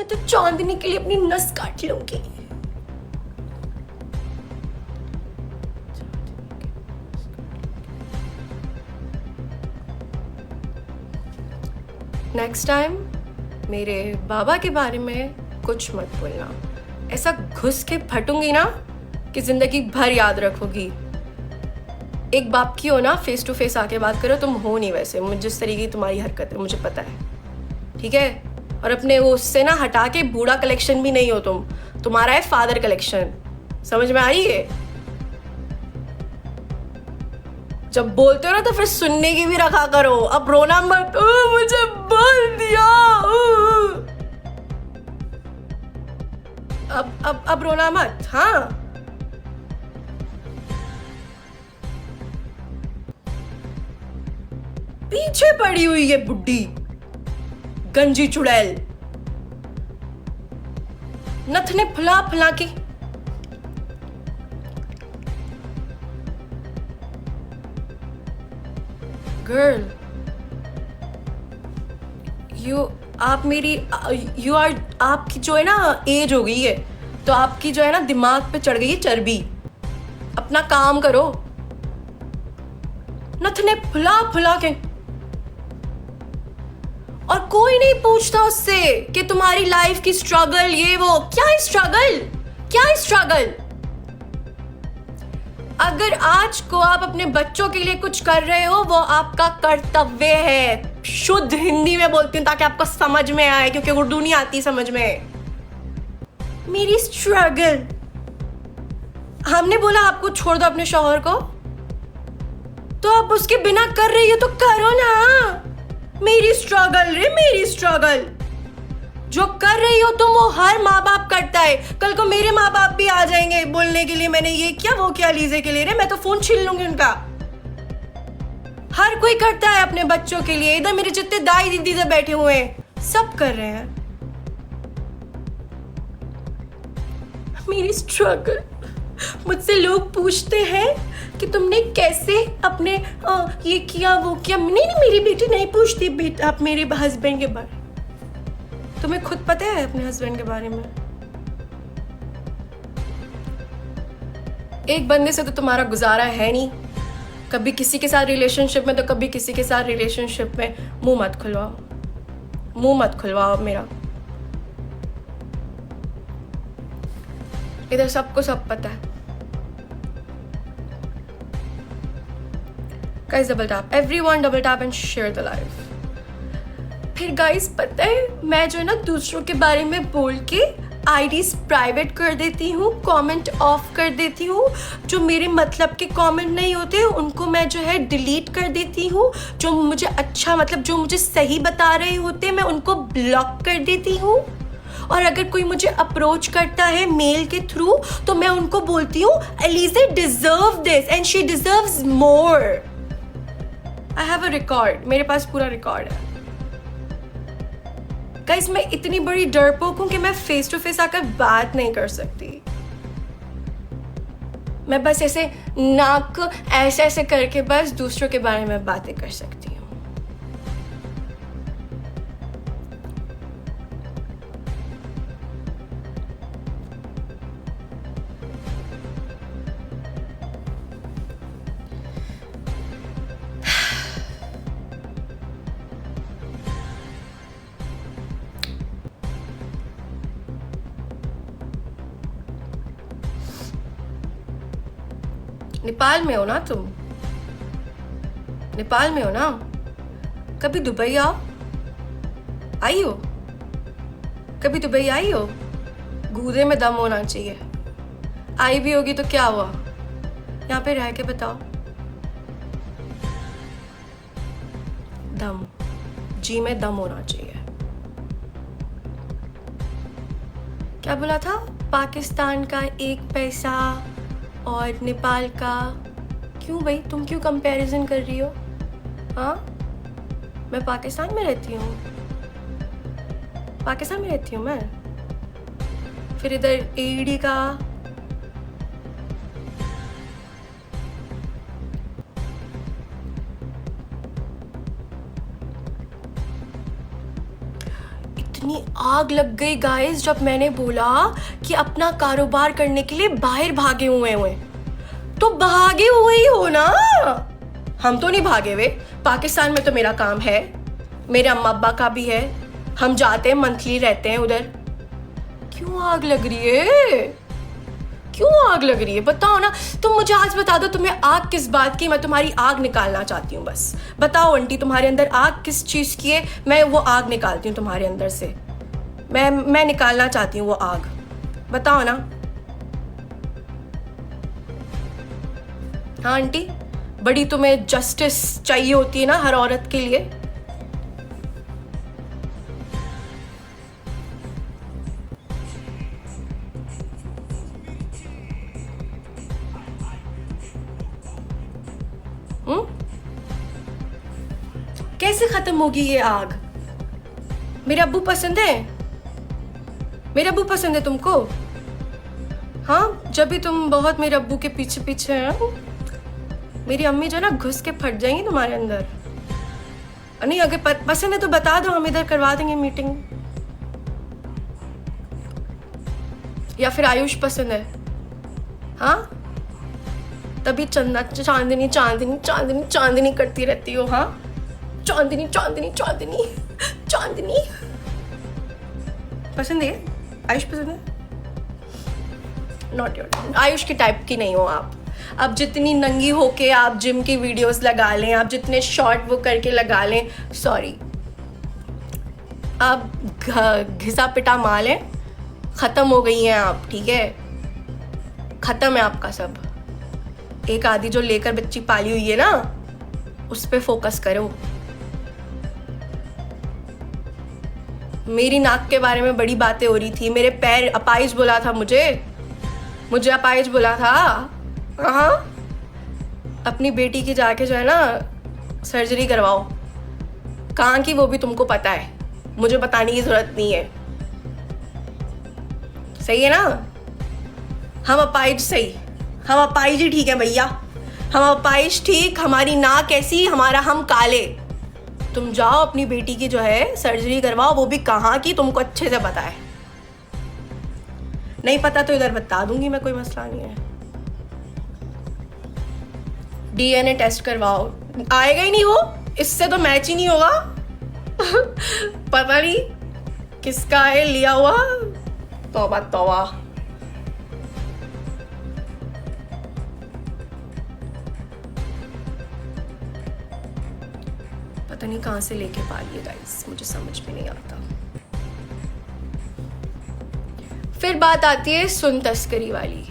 तो चांदनी के लिए अपनी नस काट लूंगी। नेक्स्ट टाइम मेरे बाबा के बारे में कुछ मत बोलना। ऐसा घुस के फटूंगी ना कि जिंदगी भर याद रखोगी। एक बाप की हो ना, फेस टू फेस आके बात करो। तुम हो नहीं वैसे, मुझे जिस तरीके की तुम्हारी हरकत है मुझे पता है, ठीक है। और अपने वो उससे ना हटा के बूढ़ा कलेक्शन भी नहीं हो तुम, तुम्हारा है फादर कलेक्शन। समझ में आ रही है? जब बोलते हो ना तो फिर सुनने की भी रखा करो। अब रोना मत, मुझे बोल दिया। अब रोना मत, हाँ। पीछे पड़ी हुई है बुड्ढी गंजी चुड़ैल, नथने फुला फुला के। गर्ल, आपकी जो है ना एज हो गई है, तो आपकी जो है ना दिमाग पे चढ़ गई है चर्बी। अपना काम करो, नथने फुला फुला के। और कोई नहीं पूछता उससे कि तुम्हारी लाइफ की स्ट्रगल ये वो। क्या है स्ट्रगल? क्या है स्ट्रगल? अगर आज को आप अपने बच्चों के लिए कुछ कर रहे हो, वो आपका कर्तव्य है। शुद्ध हिंदी में बोलती हूँ ताकि आपको समझ में आए, क्योंकि उर्दू नहीं आती समझ में। मेरी स्ट्रगल, हमने बोला आपको छोड़ दो अपने शौहर को, तो आप उसके बिना कर रही हो तो करो ना। मेरी स्ट्रगल रे, मेरी स्ट्रगल। जो कर रही हो तुम, वो हर माँ बाप करता है। कल को मेरे माँ बाप भी आ जाएंगे बोलने के लिए, मैंने ये किया वो किया लीजे के लिए रे, मैं तो फोन छीन लूंगी उनका। हर कोई करता है अपने बच्चों के लिए। इधर मेरे जितने दाई दीदी से बैठे हुए हैं सब कर रहे हैं। मेरी स्ट्रगल, मुझसे लोग पूछते हैं कि तुमने कैसे अपने ये किया वो किया। नहीं, मेरी बेटी नहीं पूछती बेटा आप मेरे हस्बैंड के बारे। तुम्हें खुद पता है अपने हस्बैंड के बारे में? एक बंदे से तो तुम्हारा गुजारा है नहीं। कभी किसी के साथ रिलेशनशिप में तो कभी किसी के साथ रिलेशनशिप में। मुंह मत खुलवाओ, मुंह मत खुलवाओ मेरा। इधर सबको सब पता है। Guys double tap, everyone double tap and share the live. फिर गाइस पता है, मैं जो है ना दूसरों के बारे में बोल के आईडीज प्राइवेट कर देती हूँ, कमेंट ऑफ कर देती हूँ। जो मेरे मतलब के कमेंट नहीं होते उनको मैं जो है डिलीट कर देती हूँ। जो मुझे अच्छा मतलब जो मुझे सही बता रहे होते मैं उनको ब्लॉक कर देती हूँ। और अगर कोई मुझे अप्रोच करता है मेल के थ्रू तो मैं उनको बोलती हूँ Eliza deserve this and she deserves more. I have a record, मेरे पास पूरा रिकॉर्ड है। गाइस, मैं इतनी बड़ी डरपोक हूं कि मैं फेस टू फेस आकर बात नहीं कर सकती। मैं बस ऐसे नाक ऐसे ऐसे करके बस दूसरों के बारे में बातें कर सकती हूँ। नेपाल में हो ना तुम? नेपाल में हो ना? कभी दुबई आओ, आई हो? कभी दुबई आई हो? गूदे में दम होना चाहिए। आई भी होगी तो क्या हुआ? यहाँ पे रह के बताओ। दम, जी में दम होना चाहिए। क्या बोला था? पाकिस्तान का 1 पैसा और नेपाल का। क्यों भाई, तुम क्यों कंपैरिजन कर रही हो? हाँ, मैं पाकिस्तान में रहती हूँ, पाकिस्तान में रहती हूँ मैं। फिर इधर एडी का इतनी आग लग गई गाइस जब मैंने बोला कि अपना कारोबार करने के लिए बाहर भागे हुए तो भागे हुए ही हो ना। हम तो नहीं भागे हुए, पाकिस्तान में तो मेरा काम है, मेरे अम्मा अब्बा का भी है, हम जाते हैं, मंथली रहते हैं उधर। क्यों आग लग रही है, क्यों आग लग रही है बताओ ना। तुम मुझे आज बता दो तुम्हें आग किस बात की, मैं तुम्हारी आग निकालना चाहती हूँ। बस बताओ आंटी, तुम्हारे अंदर आग किस चीज़ की है, मैं वो आग निकालती हूँ तुम्हारे अंदर से। मैं निकालना चाहती हूँ वो आग, बताओ ना। हाँ आंटी, बड़ी तुम्हें जस्टिस चाहिए होती है ना हर औरत के लिए। कैसे खत्म होगी ये आग? मेरे अब्बू पसंद है, मेरे अब्बू पसंद है तुमको? हाँ, जब भी तुम बहुत मेरे अब्बू के पीछे पीछे हैं, मेरी अम्मी जो ना घुस के फट जाएंगी तुम्हारे अंदर। नहीं, अगर पसंद है तो बता दो, हम इधर करवा देंगे मीटिंग। या फिर आयुष पसंद है? हाँ, तभी चांदनी चांदनी चांदनी चांदनी करती रहती हो। हाँ, चांदनी चांदनी चांदनी चांदनी पसंद है? आयुष पसंद है? नॉट योर, आयुष के टाइप की नहीं हो आप। अब जितनी नंगी होके आप जिम की वीडियोस लगा लें, आप जितने शॉर्ट वो करके लगा लें, सॉरी, आप घिसा पिटा माल हैं, ख़त्म हो गई हैं आप, ठीक है? ख़त्म है आपका सब। एक आदि जो लेकर बच्ची पाली हुई है ना, उस पे फोकस करो। मेरी नाक के बारे में बड़ी बातें हो रही थी, मेरे पैर अपाइज बोला था, मुझे अपाइज बोला था। हाँ, अपनी बेटी की जाके जो है ना सर्जरी करवाओ। कहाँ की वो भी तुमको पता है, मुझे बताने की जरूरत नहीं है, सही है ना? हम अपाइज सही, हम अपाइज ही ठीक है भैया, हम अपाइज ठीक, हमारी नाक ऐसी, हमारा हम काले। तुम जाओ अपनी बेटी की जो है सर्जरी करवाओ, वो भी कहाँ की तुमको अच्छे से पता है। नहीं पता तो इधर बता दूंगी मैं, कोई मसला नहीं है। डीएनए टेस्ट करवाओ, आएगा ही नहीं वो, इससे तो मैच ही नहीं होगा। पता नहीं किसका है लिया हुआ, तौबा तौबा। पता नहीं कहाँ से लेके पालिए गाइस, मुझे समझ में नहीं आता। फिर बात आती है सुन तस्करी वाली,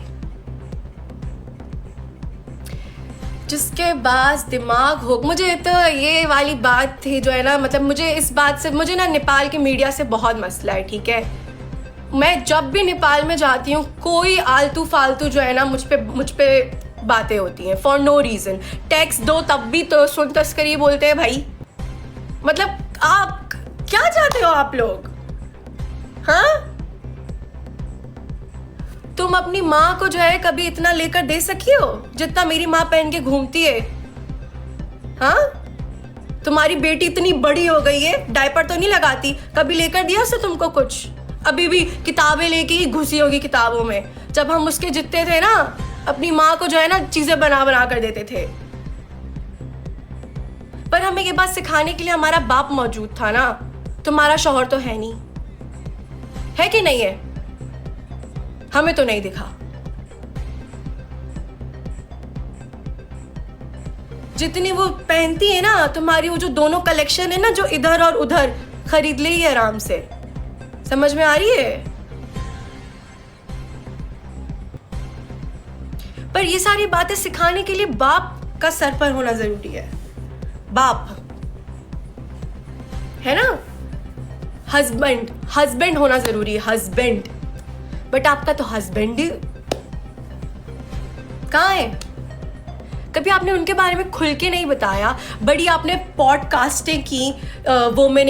जिसके पास दिमाग हो। मुझे तो ये वाली बात थी जो है ना, मतलब मुझे इस बात से, मुझे ना नेपाल के मीडिया से बहुत मसला है, ठीक है? मैं जब भी नेपाल में जाती हूँ, कोई आलतू फालतू जो है ना मुझ पे बातें होती हैं फॉर नो रीज़न। टैक्स दो तब भी तो सुन तस्करी बोलते हैं भाई। मतलब आप क्या चाहते हो आप लोग? हाँ, तुम अपनी माँ को जो है कभी इतना लेकर दे सकी हो जितना मेरी माँ पहन के घूमती है? हाँ, तुम्हारी बेटी इतनी बड़ी हो गई है, डायपर तो नहीं लगाती, कभी लेकर दिया उससे तुमको कुछ? अभी भी किताबें लेके ही घुसी होगी किताबों में। जब हम उसके जितने थे ना, अपनी माँ को जो है ना चीजें बना बना कर देते थे। पर हमें ये बात सिखाने के लिए हमारा बाप मौजूद था ना। तुम्हारा शौहर तो है नहीं, है कि नहीं है? हमें तो नहीं दिखा। जितनी वो पहनती है ना, तुम्हारी वो जो दोनों कलेक्शन है ना, जो इधर और उधर, खरीद ले आराम से। समझ में आ रही है? पर ये सारी बातें सिखाने के लिए बाप का सर पर होना जरूरी है। बाप है ना, हस्बैंड होना जरूरी है, हस्बैंड। बट आपका तो हस्बैंड ही कहाँ है? कभी आपने उनके बारे में खुल के नहीं बताया। बड़ी आपने पॉडकास्टें की, वुमेन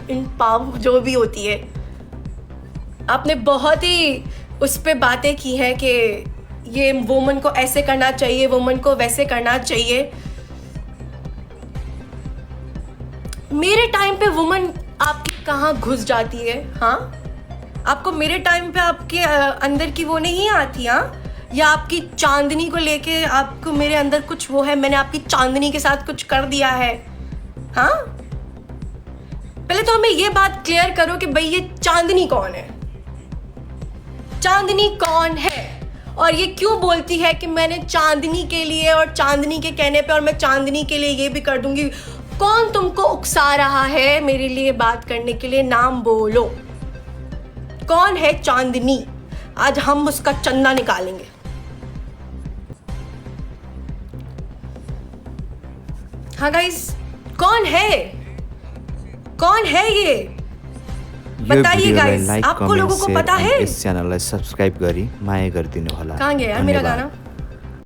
इम्पावर जो भी होती है, आपने बहुत ही उस पर बातें की हैं कि ये वुमन को ऐसे करना चाहिए, वुमन को वैसे करना चाहिए। मेरे टाइम पे वुमन आपकी कहाँ घुस जाती है? हाँ, आपको मेरे टाइम पे आपके अंदर की वो नहीं आती? हाँ, या आपकी चांदनी को लेके आपको मेरे अंदर कुछ वो है, मैंने आपकी चांदनी के साथ कुछ कर दिया है? हाँ, पहले तो हमें ये बात क्लियर करो कि भाई ये चांदनी कौन है? चांदनी कौन है और ये क्यों बोलती है कि मैंने चांदनी के लिए और चांदनी के कहने पे और मैं चांदनी के लिए ये भी कर दूंगी? कौन तुमको उकसा रहा है मेरे लिए बात करने के लिए? नाम बोलो, कौन है चांदनी? आज हम उसका चंदा निकालेंगे। हाँ गाइस, कौन है? कौन है ये? बताइए गाइस, आपको लोगों को पता है? इस च्यानललाई सब्स्क्राइब गरी माया गरिदिनु होला। कहाँ गया यार मेरा धन्यवाद। गाना?